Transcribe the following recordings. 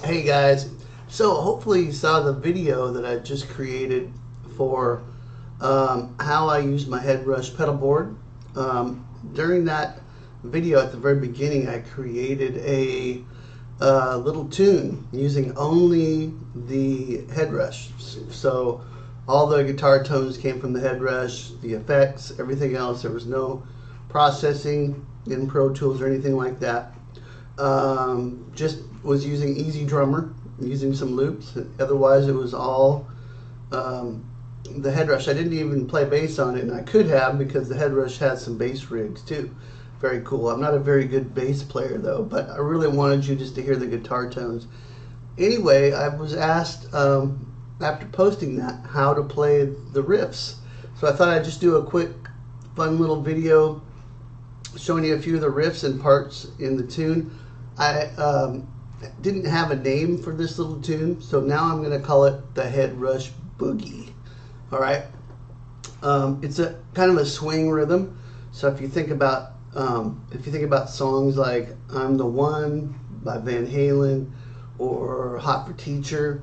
Hey guys, so hopefully you saw the video that I just created for how I use my HeadRush pedalboard. During that video at the very beginning, I created a little tune using only the HeadRush. So all the guitar tones came from the HeadRush, the effects, everything else. There was no processing in Pro Tools or anything like that. Just was using Easy Drummer, using some loops. Otherwise it was all the HeadRush. I didn't even play bass on it, and I could have, because the HeadRush has some bass rigs too. Very cool. I'm not a very good bass player though, but I really wanted you just to hear the guitar tones. Anyway, I was asked after posting that how to play the riffs. So I thought I'd just do a quick fun little video showing you a few of the riffs and parts in the tune. I didn't have a name for this little tune, so now I'm going to call it the HeadRush Boogie. All right, it's a kind of a swing rhythm. So if you think about songs like "I'm the One" by Van Halen or "Hot for Teacher,"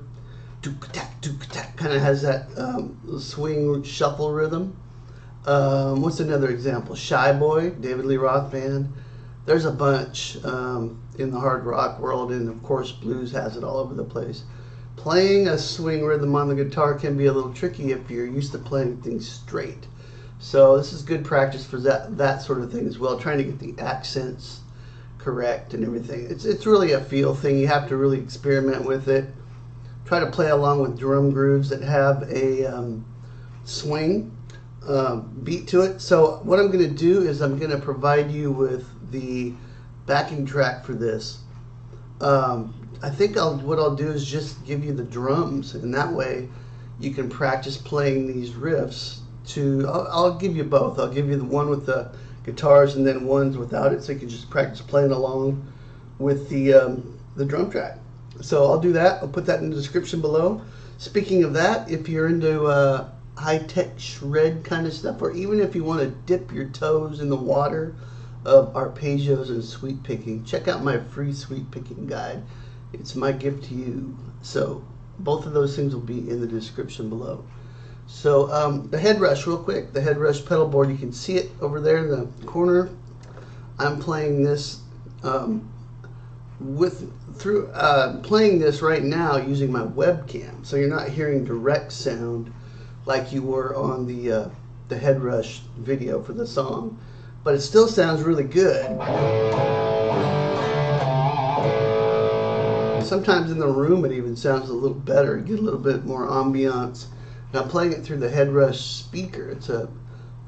kind of has that swing shuffle rhythm. What's another example? "Shy Boy," David Lee Roth Band. There's a bunch in the hard rock world, and of course blues has it all over the place. Playing a swing rhythm on the guitar can be a little tricky if you're used to playing things straight. So this is good practice for that sort of thing as well, trying to get the accents correct and everything. It's really a feel thing. You have to really experiment with it. Try to play along with drum grooves that have a swing beat to it. So what I'm going to do is I'm going to provide you with the backing track for this. I think what I'll do is just give you the drums, and that way you can practice playing these riffs. I'll give you both. I'll give you the one with the guitars and then ones without it, so you can just practice playing along with the drum track. So I'll do that. I'll put that in the description below. Speaking of that, if you're into high-tech shred kind of stuff, or even if you want to dip your toes in the water of arpeggios and sweep picking, check out my free sweep picking guide. It's my gift to you. So both of those things will be in the description below. So the HeadRush, real quick, the HeadRush Pedalboard, you can see it over there in the corner. I'm playing this playing this right now using my webcam, so you're not hearing direct sound like you were on the HeadRush video for the song, but it still sounds really good. Sometimes in the room it even sounds a little better. You get a little bit more ambiance. And I'm playing it through the HeadRush speaker. It's a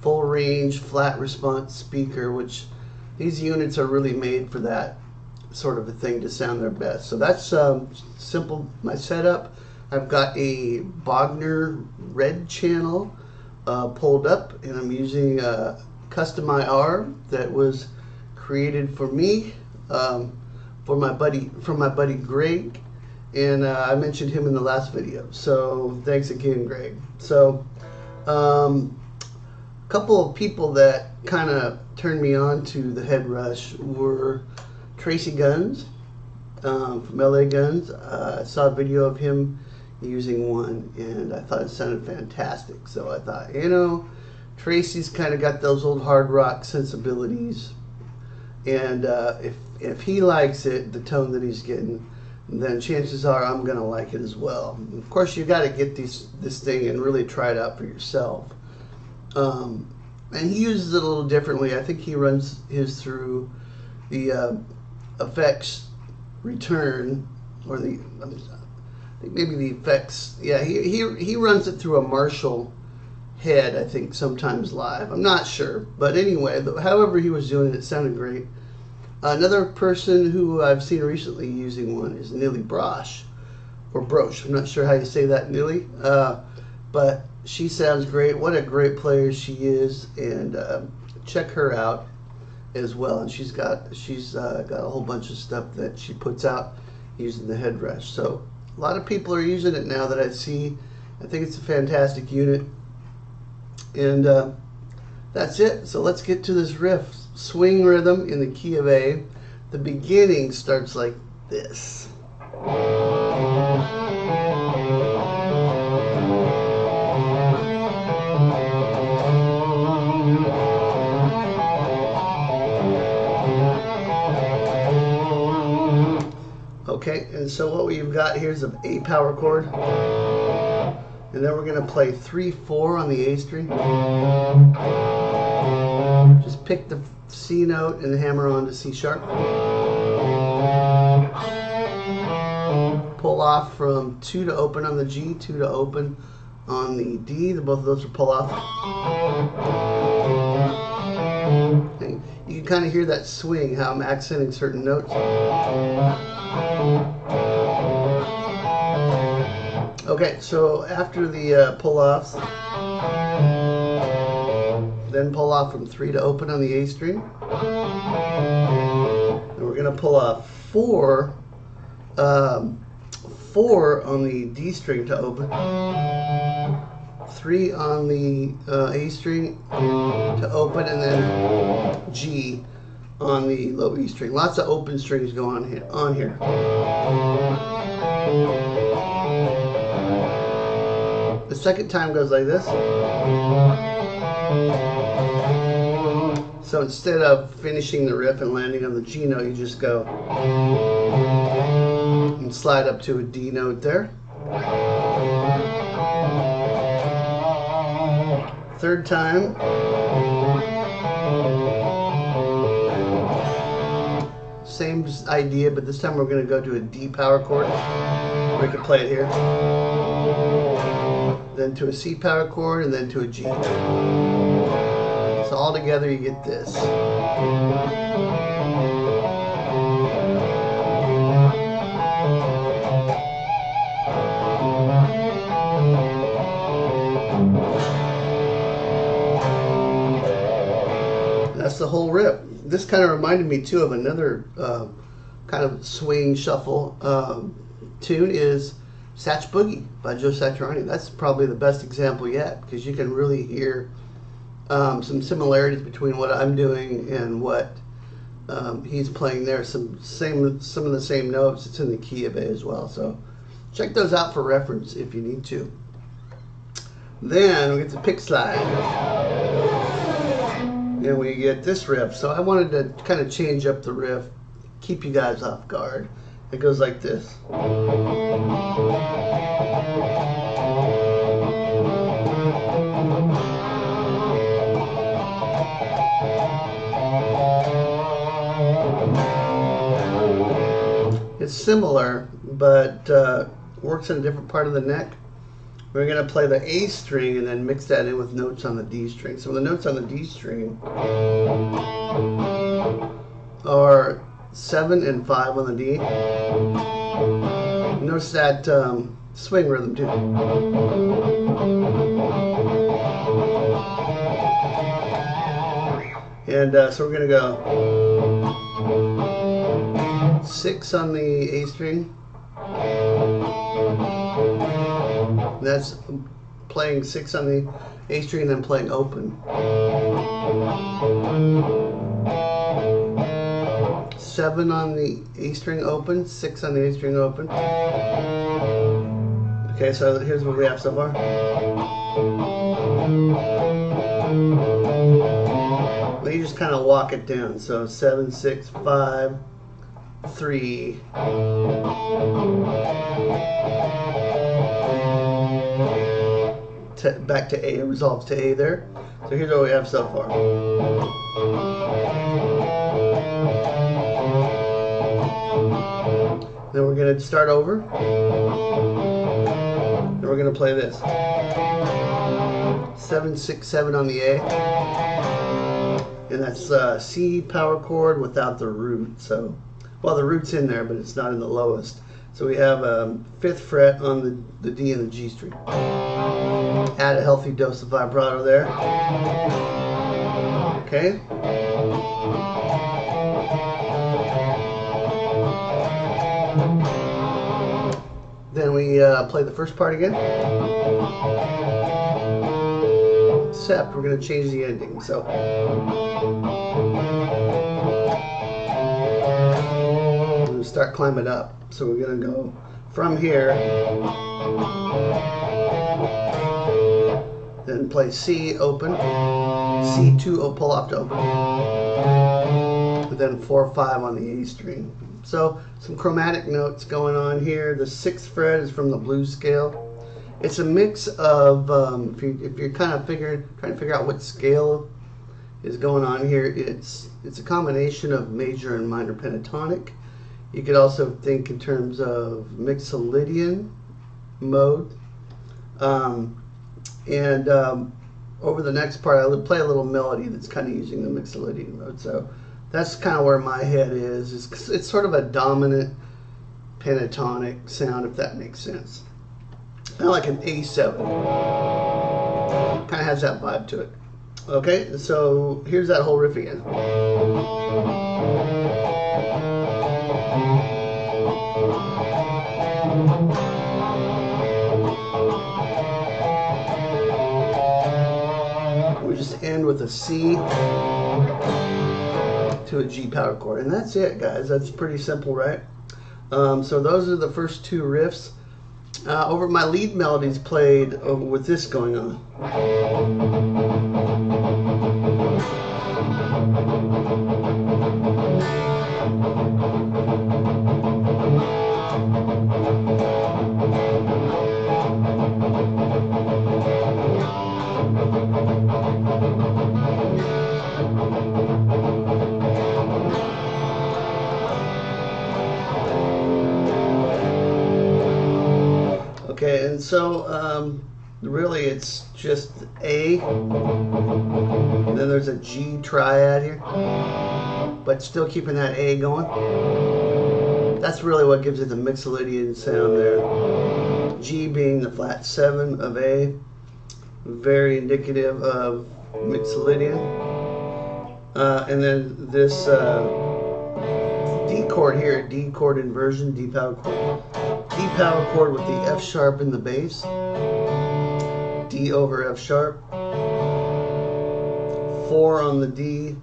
full range flat response speaker, which these units are really made for that sort of a thing to sound their best. So that's simple, my setup. I've got a Bogner red channel pulled up, and I'm using a custom IR that was created for me from my buddy Greg, and I mentioned him in the last video. So thanks again, Greg. So a couple of people that kind of turned me on to the HeadRush were Tracy Guns from LA Guns. I saw a video of him using one, and I thought it sounded fantastic. So I thought, you know, Tracy's kind of got those old hard rock sensibilities, and if he likes it, the tone that he's getting, then chances are I'm gonna like it as well. Of course, you got to get this thing and really try it out for yourself. And he uses it a little differently. I think he runs his through the effects return, or I think maybe the effects. Yeah, he runs it through a Marshall head, I think, sometimes live. I'm not sure, but anyway, however he was doing it, it sounded great. Another person who I've seen recently using one is Nilly Brosh, or Brosh. I'm not sure how you say that, Nilly, but she sounds great. What a great player she is, and check her out as well. And she's got a whole bunch of stuff that she puts out using the HeadRush. So a lot of people are using it now that I see. I think it's a fantastic unit, and that's it. So let's get to this riff. Swing rhythm in the key of A. The beginning starts like this. Okay, and so what we've got here is an A power chord, and then we're going to play 3/4 on the A string. Just pick the C note and hammer on to C sharp. Pull off from 2 to open on the G, 2 to open on the D. Both of those are pull off. And you can kind of hear that swing, how I'm accenting certain notes. Okay, so after the pull offs, then pull off from 3 to open on the A string. And we're going to pull off 4 on the D string to open. 3 on the A string to open, and then G on the low E string. Lots of open strings go on here. The second time goes like this. So instead of finishing the riff and landing on the G note, you just go and slide up to a D note there. Third time, same idea, but this time we're going to go to a D power chord. We can play it here. Then to a C power chord, and then to a G. So all together you get this. That's the whole this kind of reminded me too of another kind of swing shuffle tune is HeadRush Boogie by Joe Satriani. That's probably the best example yet, because you can really hear some similarities between what I'm doing and what he's playing there. Some of the same notes. It's in the key of A as well. So check those out for reference if you need to. Then we get the pick slide, and we get this riff. So I wanted to kind of change up the riff, keep you guys off guard. It goes like this. It's similar, but works in a different part of the neck. We're going to play the A string and then mix that in with notes on the D string. So the notes on the D string are 7 and 5 on the D. Notice that swing rhythm too. And so we're going to go 6 on the A string. That's playing 6 on the A string and then playing open. 7 on the A string open, 6 on the A string open. Okay, so here's what we have so far. Well, you just kind of walk it down. So 7, 6, 5, 3. Back to A, it resolves to A there. So here's what we have so far. Then we're going to start over. Then we're going to play this. 7, 6, 7 on the A. And that's C power chord without the root. So, well, the root's in there, but it's not in the lowest. So we have 5th fret on the D and the G string. Add a healthy dose of vibrato there. Okay. Then we play the first part again. Except we're going to change the ending. So we're going to start climbing up. So we're going to go from here, then play C open, C2 pull off to open, and then 4, 5 on the A string. So some chromatic notes going on here. The 6th fret is from the blues scale. It's a mix of if you're kind of trying to figure out what scale is going on here, it's a combination of major and minor pentatonic. You could also think in terms of Mixolydian mode. Over the next part, I'll play a little melody that's kind of using the Mixolydian mode. So that's kind of where my head is. It's sort of a dominant pentatonic sound, if that makes sense. Kind of like an A7. Kind of has that vibe to it. Okay, so here's that whole riff again. We just end with a C to a G power chord, and that's it, guys. That's pretty simple, right? So those are the first 2 riffs. Over my lead melodies played with this going on. Okay, and so really it's just A, and then there's a G triad here, but still keeping that A going. That's really what gives it the Mixolydian sound there. G being the flat 7 of A, very indicative of Mixolydian. And then this D chord here, D chord inversion, D power chord with the F sharp in the bass, D over F sharp, 4 on the D,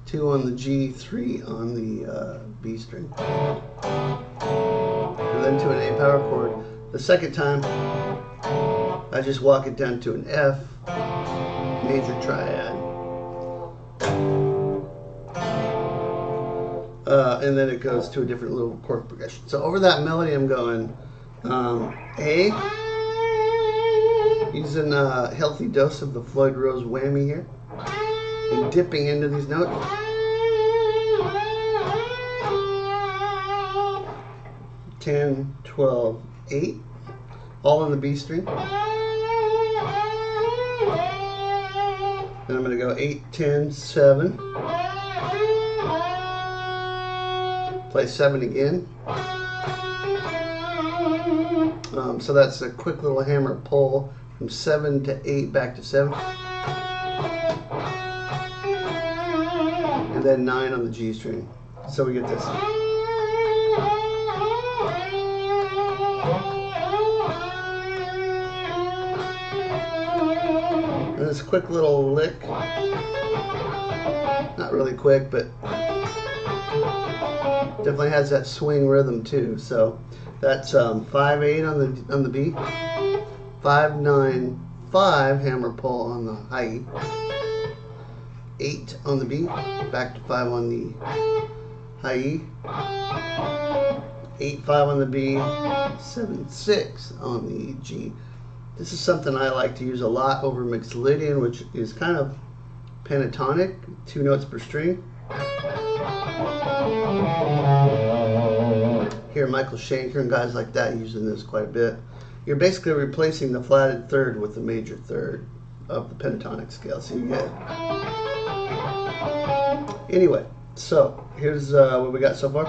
2 on the G, 3 on the B string, and then to an A power chord. The second time, I just walk it down to an F major triad. And then it goes to a different little chord progression. So over that melody, I'm going A, using a healthy dose of the Floyd Rose whammy here, and dipping into these notes. Ten, 12, 8, all on the B string. Then I'm going to go 8, 10, 7. Play 7 again. So that's a quick little hammer pull from 7 to 8 back to 7. And then 9 on the G string. So we get this. And this quick little lick. Not really quick, but definitely has that swing rhythm too. So that's 5-8 on the B, 5-9-5 hammer pull on the high E, 8 on the B, back to 5 on the high E, 8-5 on the B, 7-6 on the G. This is something I like to use a lot over Mixolydian, which is kind of pentatonic, 2 notes per string. Hear Michael Schenker and guys like that using this quite a bit. You're basically replacing the flatted third with the major third of the pentatonic scale. So you get. Anyway, so here's what we got so far.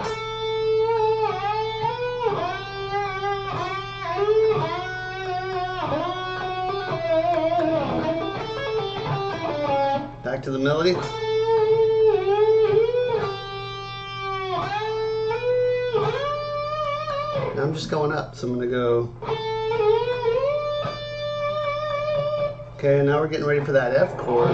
Back to the melody. Now I'm just going up, so I'm going to go. Okay, now we're getting ready for that F chord.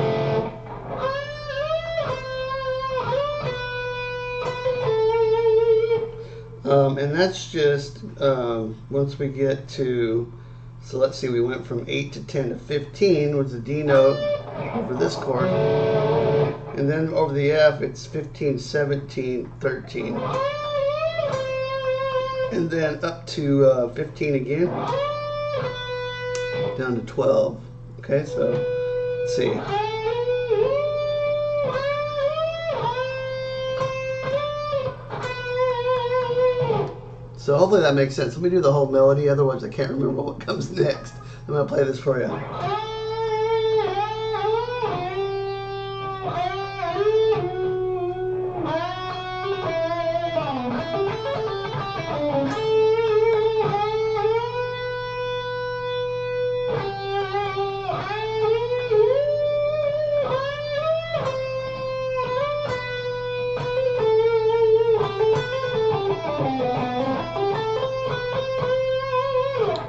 And that's just once we get to, so let's see, we went from 8 to 10 to 15 was the D note over this chord. And then over the F, it's 15, 17, 13. And then up to 15 again, down to 12. Okay, so let's see. So hopefully that makes sense. Let me do the whole melody, otherwise I can't remember what comes next. I'm going to play this for you.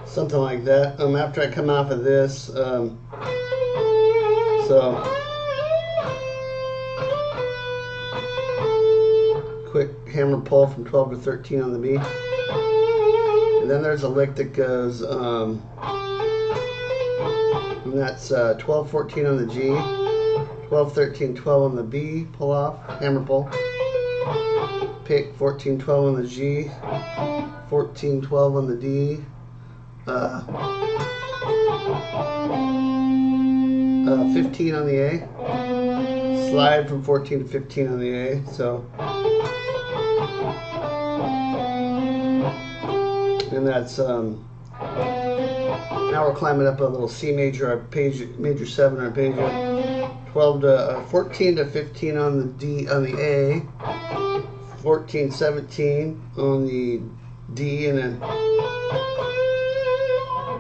Something like that. After I come off of this, so quick hammer pull from 12 to 13 on the B, and then there's a lick that goes, and that's 12, 14 on the G, 12, 13, 12 on the B, pull off, hammer pull, pick 14, 12 on the G, 14, 12 on the D, 15 on the A, slide from 14 to 15 on the A, so, and that's, now we're climbing up a little C major arpeggio, major 7 arpeggio, 12 to, 14 to 15 on the D, on the A, 14, 17 on the D, and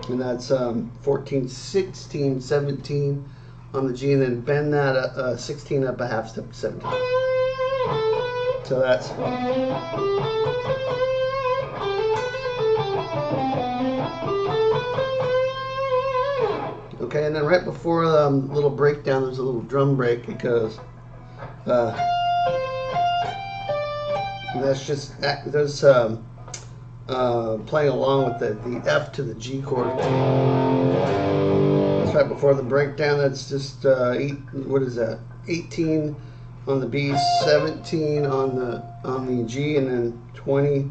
that's 14, 16, 17 on the G, and then bend that 16 up a half step to 17. So that's okay. And then right before the little breakdown, there's a little drum break because that's just playing along with the F to the G chord. That's right before the breakdown. That's just what is that? 18 on the B, 17 on the G, and then 20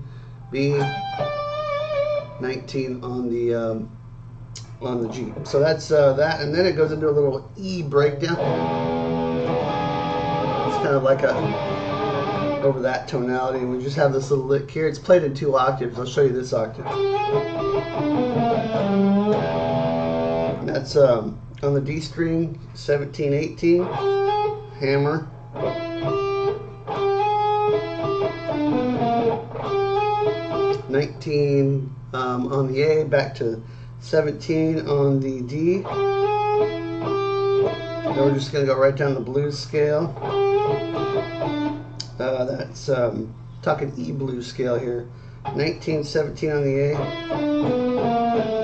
B, 19 on the G. So that's that, and then it goes into a little E breakdown. It's kind of like over that tonality, and we just have this little lick here. It's played in 2 octaves. I'll show you this octave. And that's on the D string, 17, 18, hammer. 19 on the A, back to 17 on the D. Then we're just going to go right down the blues scale. That's talking E blues scale here. 19, 17 on the A.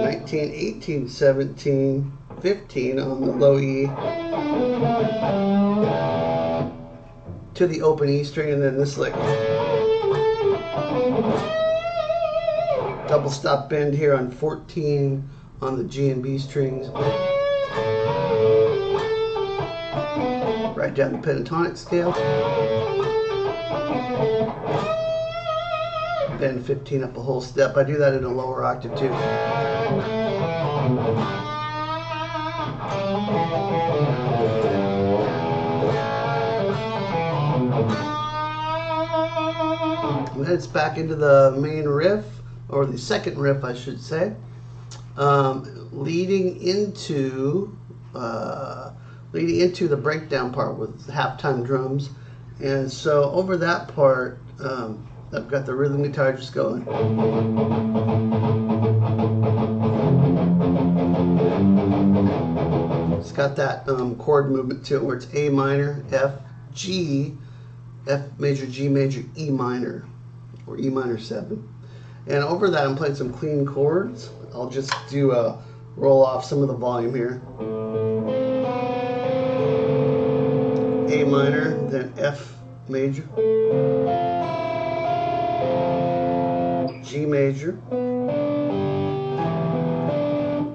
19, 18, 17, 15 on the low E. To the open E string, and then this lick. Double stop bend here on 14 on the G and B strings. Right down the pentatonic scale. Bend 15 up a whole step. I do that in a lower octave too. And then it's back into the main riff, or the second riff I should say, leading into the breakdown part with halftime drums. And so over that part, I've got the rhythm guitar just going. It's got that chord movement to it where it's A minor, F, G, F major, G major, E minor, or E minor 7. And over that I'm playing some clean chords. I'll just do a roll off some of the volume here. A minor, then F major, G major,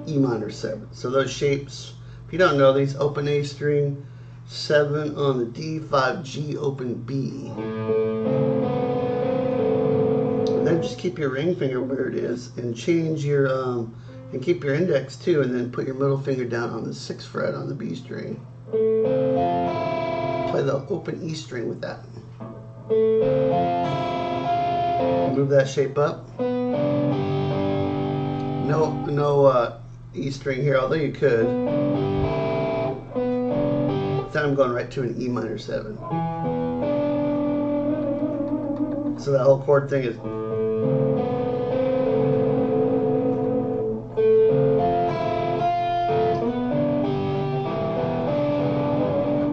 E minor 7. So those shapes, if you don't know these, open A string, 7 on the D, 5 G, open B. And then just keep your ring finger where it is, and change your and keep your index too, and then put your middle finger down on the 6th fret on the B string. Play the open E string with that. Move that shape up. No E string here, although you could. Then I'm going right to an E minor 7. So that whole chord thing is.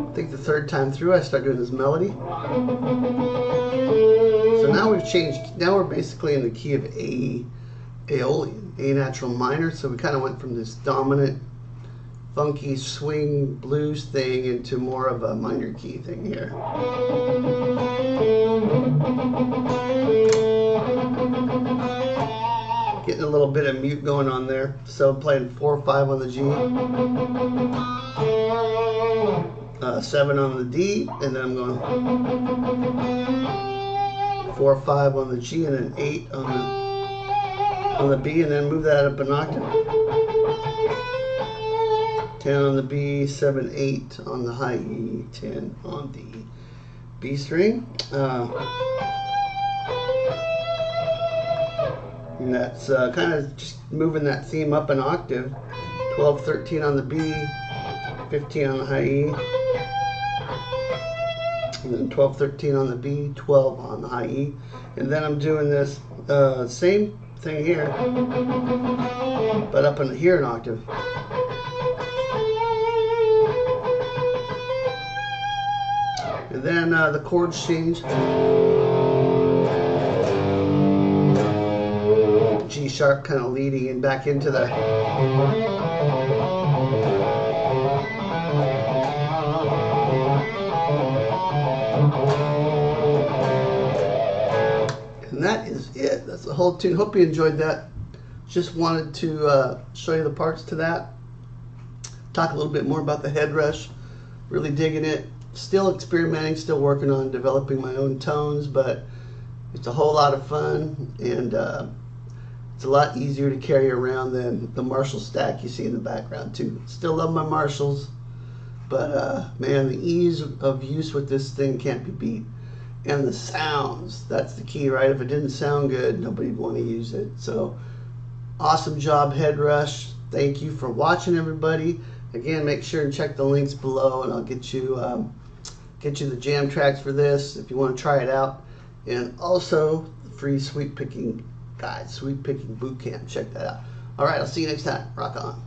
I think the third time through I start doing this melody. So now we've changed, now we're basically in the key of A, Aeolian, A natural minor. So we kind of went from this dominant, funky swing blues thing into more of a minor key thing here. Getting a little bit of mute going on there. So I'm playing 4/5 on the G, 7 on the D, and then I'm going 4/5 on the G, and then 8 on the B, and then move that up an octave. 10 on the B, 7, 8 on the high E, 10 on the B string. And that's kind of just moving that theme up an octave. 12, 13 on the B, 15 on the high E, and then 12, 13 on the B, 12 on the high E. And then I'm doing this same thing here, but up in here an octave. And then the chords change. G sharp kind of leading in back into the and that is it. That's the whole tune. Hope you enjoyed that. Just wanted to show you the parts to that. Talk a little bit more about the HeadRush. Really digging it. Still experimenting, still working on developing my own tones, but it's a whole lot of fun, and it's a lot easier to carry around than the Marshall stack you see in the background too. Still love my Marshalls, but man, the ease of use with this thing can't be beat. And the sounds, that's the key, right? If it didn't sound good, nobody'd want to use it. So awesome job, HeadRush. Thank you for watching, everybody. Again, make sure and check the links below, and I'll get you the jam tracks for this if you want to try it out, and also the free sweep picking guide, sweep picking boot camp. Check that out. All right, I'll see you next time. Rock on.